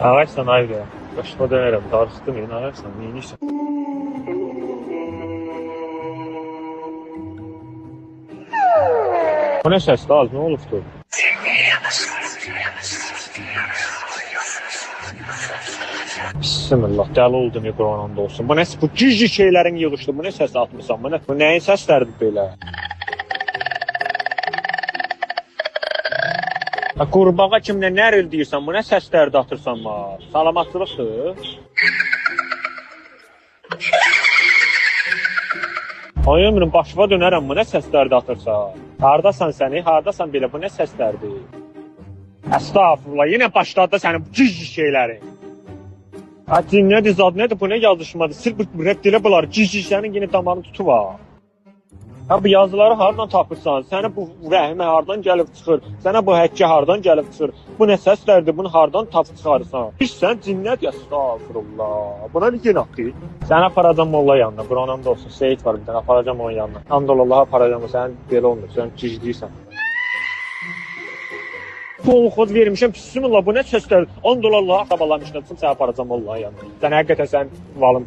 Ağaçsan ayrı. Başıma dönerim. Darıstım yine ağaçsan. Neyiniysen. O ne sesli az? Ne olubdu? Bismillah. Dəli oldum ya Qur'anında olsun. Bu ne? Bu cici şeylerin yığışdı. Bu ne ses atmışsan? Bu neyin seslerdi böyle? Qurbağa kimlə nəril deyirsən? Bu nə səslərdə atırsan ma? Salamatçılıqdır. Ay ömrüm başıma dönərəm. Bu nə səslərdə atırsan? Hardasan səni? Hardasan belə? Bu nə səslərdir? Estağfurullah. Yenə başladı sənin bu cici şeylərin. Atin nədir zad nədir? Bu nə yazışmadır? Sırf bu rəddələ bunlar cici sənin yenə damarını tutu var. Ha bu yazıları hardan tapırsan? Sənə bu rəhmə hardan gəlib çıxır? Sənə bu həkkə hardan gəlib çıxır? Bu nə səslərdir? Bunu hardan tapıb çıxarırsan? Hiç sən cinnət ya, estağfurullah. Buna bir gün atdı. Sənə aparacam molla yanına. Qur'anımda olsun. Seyid var bir dənə. Aparacam onun yanına. Hamdollah aparacam. Sən belə olmur. Sən cicliysən. Bol xod vermişəm. Bismillah bu nə səslər? Hamdollah qabalamışdım. Sənə aparacam molla yanına. Sən həqiqətən sən valım